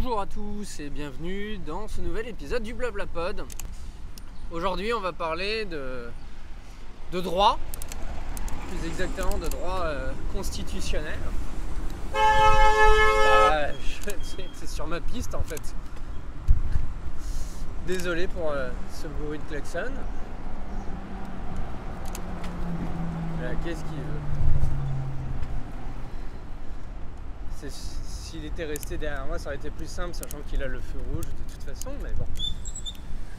Bonjour à tous et bienvenue dans ce nouvel épisode du BlablaPod. Aujourd'hui on va parler de droit, plus exactement de droit constitutionnel. C'est sur ma piste en fait. Désolé pour ce bruit de klaxon. Qu'est-ce qu'il veut? S'il était resté derrière moi, ça aurait été plus simple, sachant qu'il a le feu rouge de toute façon, mais bon,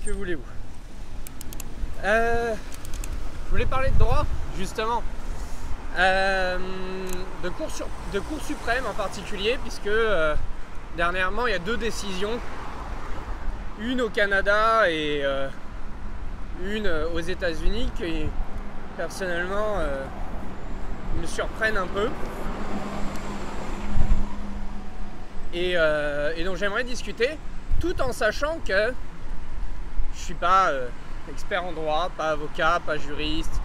que voulez-vous? Je voulais parler de droit, justement, de Cour suprême en particulier, puisque dernièrement, il y a deux décisions, une au Canada et une aux États-Unis, qui personnellement me surprennent un peu. Et donc j'aimerais discuter, tout en sachant que je suis pas expert en droit, pas avocat, pas juriste,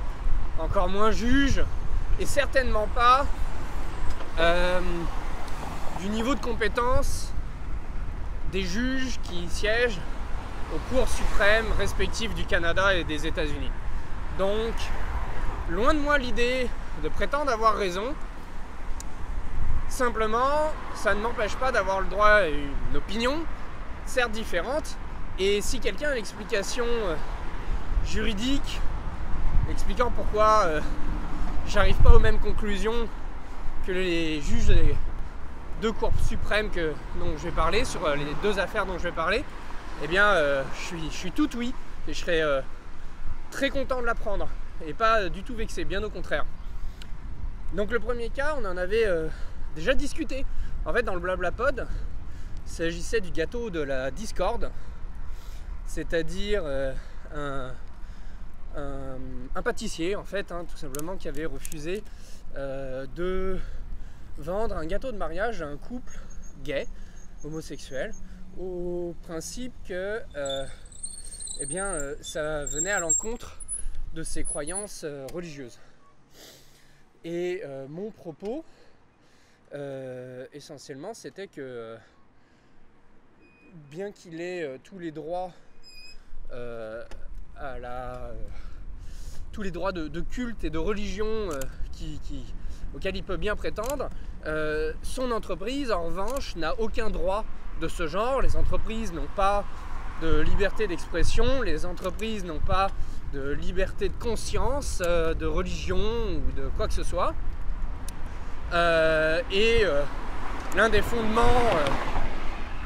encore moins juge, et certainement pas du niveau de compétence des juges qui siègent aux cours suprêmes respectives du Canada et des États-Unis. Donc, loin de moi l'idée de prétendre avoir raison. Simplement, ça ne m'empêche pas d'avoir le droit à une opinion, certes différente, et si quelqu'un a une explication juridique, expliquant pourquoi j'arrive pas aux mêmes conclusions que les juges des deux cours suprêmes dont je vais parler, sur les deux affaires dont je vais parler, eh bien je suis tout oui, et je serai très content de l'apprendre, et pas du tout vexé, bien au contraire. Donc le premier cas, on en avait déjà discuté. En fait, dans le BlablaPod, il s'agissait du gâteau de la discorde, c'est-à-dire un pâtissier, en fait, tout simplement, qui avait refusé de vendre un gâteau de mariage à un couple gay, homosexuel, au principe que ça venait à l'encontre de ses croyances religieuses. Et mon propos, essentiellement, c'était que bien qu'il ait tous les droits tous les droits de culte et de religion auxquels il peut bien prétendre, son entreprise en revanche n'a aucun droit de ce genre. Les entreprises n'ont pas de liberté d'expression, les entreprises n'ont pas de liberté de conscience, de religion ou de quoi que ce soit. L'un des fondements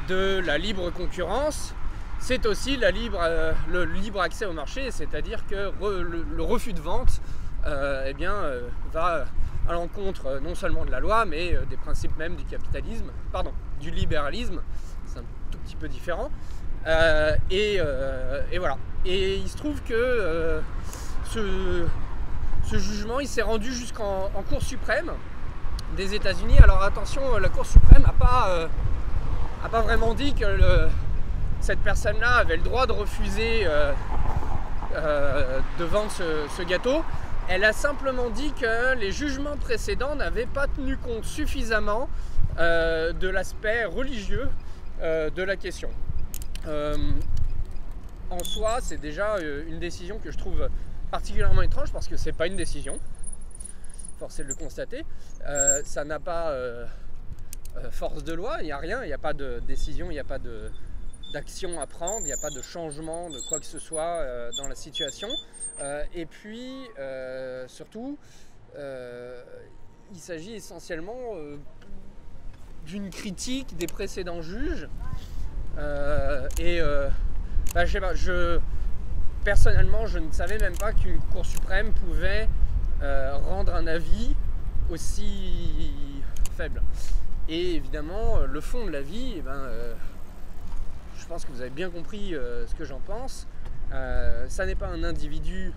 de la libre concurrence, c'est aussi le libre accès au marché, c'est-à-dire que le refus de vente va à l'encontre non seulement de la loi, mais des principes même du libéralisme. C'est un tout petit peu différent. Et voilà. Et il se trouve que ce jugement, il s'est rendu jusqu'en Cour suprême des États-Unis. Alors attention, la Cour suprême n'a pas vraiment dit que cette personne-là avait le droit de refuser de vendre ce gâteau. Elle a simplement dit que les jugements précédents n'avaient pas tenu compte suffisamment de l'aspect religieux de la question. En soi, c'est déjà une décision que je trouve particulièrement étrange, parce que c'est pas une décision, force est de le constater. Ça n'a pas force de loi, il n'y a rien, il n'y a pas de décision, il n'y a pas d'action à prendre, il n'y a pas de changement de quoi que ce soit dans la situation. Et puis, surtout, il s'agit essentiellement d'une critique des précédents juges. Je sais pas, personnellement, je ne savais même pas qu'une Cour suprême pouvait rendre un avis aussi faible. Et évidemment, le fond de l'avis, je pense que vous avez bien compris ce que j'en pense. Ça n'est pas un individu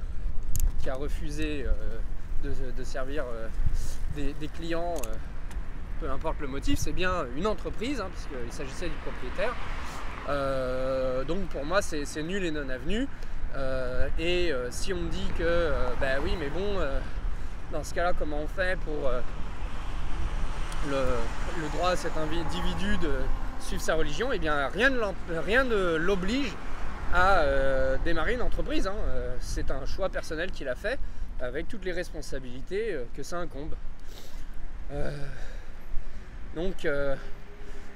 qui a refusé de servir des clients, peu importe le motif, c'est bien une entreprise, puisqu'il s'agissait du propriétaire. Donc pour moi, c'est nul et non avenu. Si on me dit que oui, mais bon, dans ce cas-là, comment on fait le droit à cet individu de suivre sa religion, et bien rien ne l'oblige à démarrer une entreprise. Hein. C'est un choix personnel qu'il a fait, avec toutes les responsabilités que ça incombe. Donc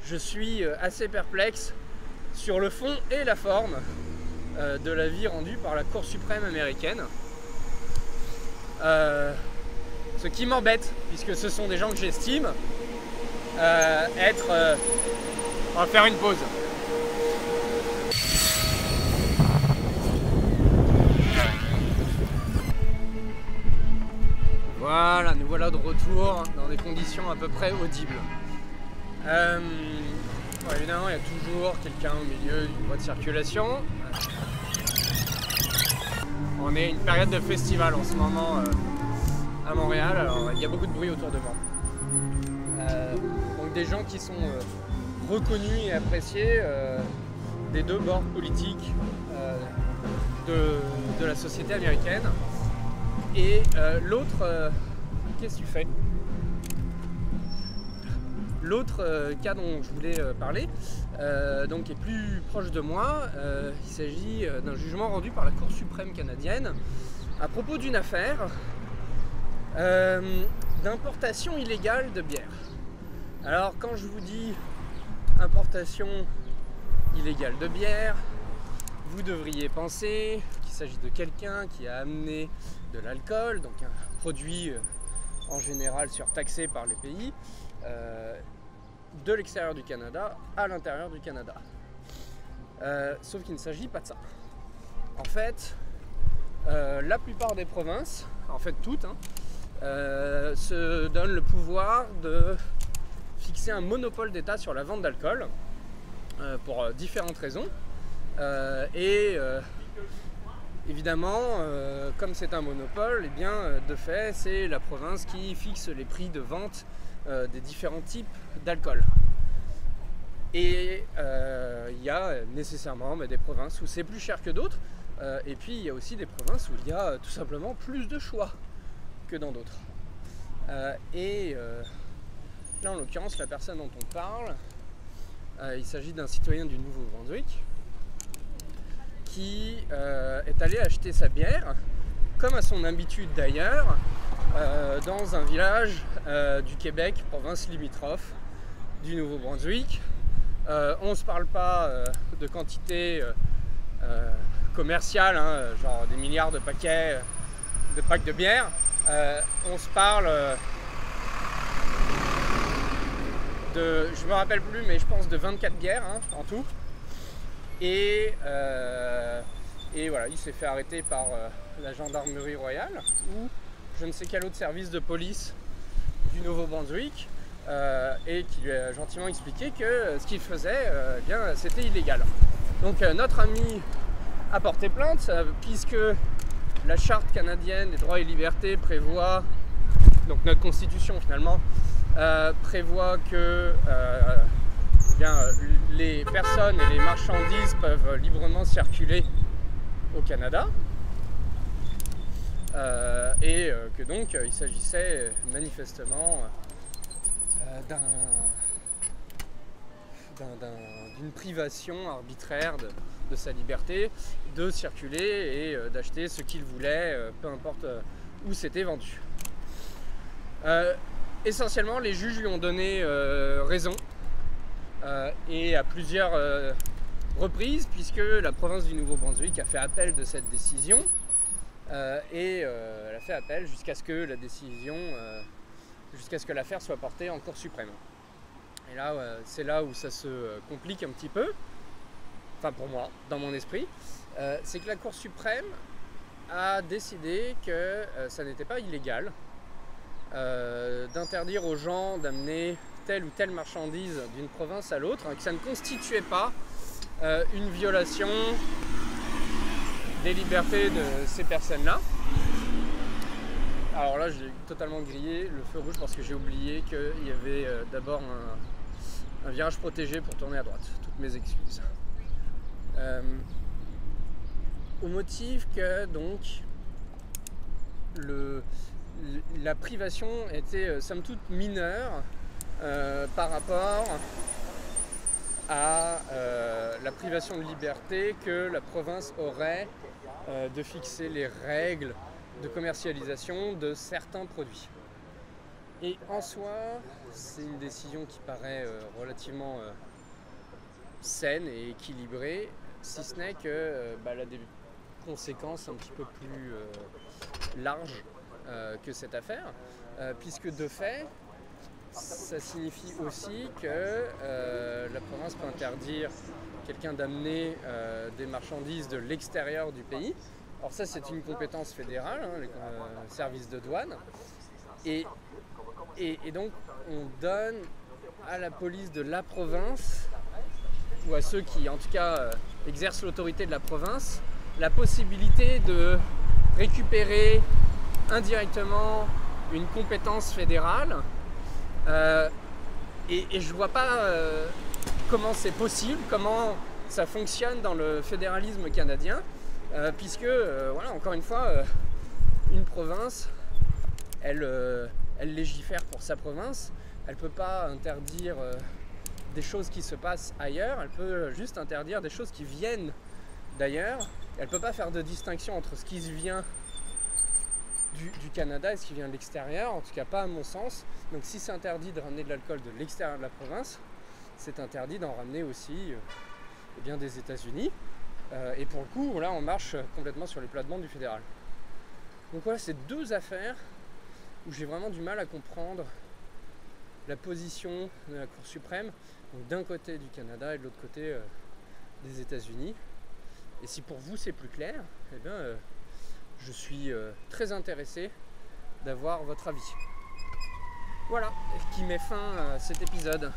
je suis assez perplexe sur le fond et la forme de l'avis rendu par la Cour suprême américaine. Ce qui m'embête, puisque ce sont des gens que j'estime être... On va faire une pause. Voilà, nous voilà de retour dans des conditions à peu près audibles. Bon, évidemment, il y a toujours quelqu'un au milieu d'une voie de circulation. On est une période de festival en ce moment à Montréal, alors il y a beaucoup de bruit autour de moi. Donc des gens qui sont reconnus et appréciés des deux bords politiques de la société américaine. Et l'autre, qu'est-ce que tu fais? L'autre cas dont je voulais parler, donc est plus proche de moi, il s'agit d'un jugement rendu par la Cour suprême canadienne à propos d'une affaire d'importation illégale de bière. Alors quand je vous dis importation illégale de bière, vous devriez penser qu'il s'agit de quelqu'un qui a amené de l'alcool, donc un produit en général surtaxé par les pays, de l'extérieur du Canada à l'intérieur du Canada. Sauf qu'il ne s'agit pas de ça. En fait, la plupart des provinces, en fait toutes, se donnent le pouvoir de fixer un monopole d'État sur la vente d'alcool pour différentes raisons. Évidemment, comme c'est un monopole, eh bien, de fait, c'est la province qui fixe les prix de vente des différents types d'alcool. Et il y a nécessairement des provinces où c'est plus cher que d'autres, et puis il y a aussi des provinces où il y a tout simplement plus de choix que dans d'autres. Là, en l'occurrence, la personne dont on parle, il s'agit d'un citoyen du Nouveau-Brunswick qui est allé acheter sa bière, comme à son habitude d'ailleurs, dans un village du Québec, province limitrophe du Nouveau-Brunswick. On ne se parle pas de quantité commerciale, genre des milliards de packs de bière. On se parle de, je me rappelle plus, mais je pense de 24 bières en tout. Et voilà, il s'est fait arrêter par la gendarmerie royale ou je ne sais quel autre service de police du Nouveau-Brunswick et qui lui a gentiment expliqué que ce qu'il faisait, eh bien, c'était illégal. Donc notre ami a porté plainte puisque la charte canadienne des droits et libertés prévoit, donc notre constitution finalement, prévoit que les personnes et les marchandises peuvent librement circuler au Canada et que donc il s'agissait manifestement d'une privation arbitraire de sa liberté de circuler et d'acheter ce qu'il voulait, peu importe où c'était vendu. Essentiellement, les juges lui ont donné raison et à plusieurs reprises, puisque la province du Nouveau-Brunswick a fait appel de cette décision et elle a fait appel jusqu'à ce que la décision, jusqu'à ce que l'affaire soit portée en Cour suprême. Et là, c'est là où ça se complique un petit peu, enfin pour moi, dans mon esprit, c'est que la Cour suprême a décidé que ça n'était pas illégal d'interdire aux gens d'amener telle ou telle marchandise d'une province à l'autre, que ça ne constituait pas une violation des libertés de ces personnes-là. Alors là, j'ai totalement grillé le feu rouge parce que j'ai oublié qu'il y avait d'abord un virage protégé pour tourner à droite. Toutes mes excuses. Au motif que donc la privation était somme toute mineure par rapport à la privation de liberté que la province aurait de fixer les règles de commercialisation de certains produits. Et en soi, c'est une décision qui paraît relativement saine et équilibrée, si ce n'est que elle a des conséquences un petit peu plus larges que cette affaire, puisque de fait, ça signifie aussi que la province peut interdire quelqu'un d'amener des marchandises de l'extérieur du pays. Alors ça, c'est une compétence fédérale, les services de douane. Et donc, on donne à la police de la province, ou à ceux qui, en tout cas, exercent l'autorité de la province, la possibilité de récupérer indirectement une compétence fédérale. Et je vois pas comment c'est possible, comment ça fonctionne dans le fédéralisme canadien, puisque, voilà, encore une fois, une province, elle légifère pour sa province, elle ne peut pas interdire des choses qui se passent ailleurs, elle peut juste interdire des choses qui viennent d'ailleurs, elle ne peut pas faire de distinction entre ce qui vient du Canada et ce qui vient de l'extérieur, en tout cas pas à mon sens. Donc si c'est interdit de ramener de l'alcool de l'extérieur de la province, c'est interdit d'en ramener aussi des États-Unis. Et pour le coup, là, on marche complètement sur les plates-bandes du fédéral. Donc voilà, c'est deux affaires où j'ai vraiment du mal à comprendre la position de la Cour suprême, donc d'un côté du Canada et de l'autre côté des États-Unis. Et si pour vous c'est plus clair, eh bien, je suis très intéressé d'avoir votre avis. Voilà, qui met fin à cet épisode.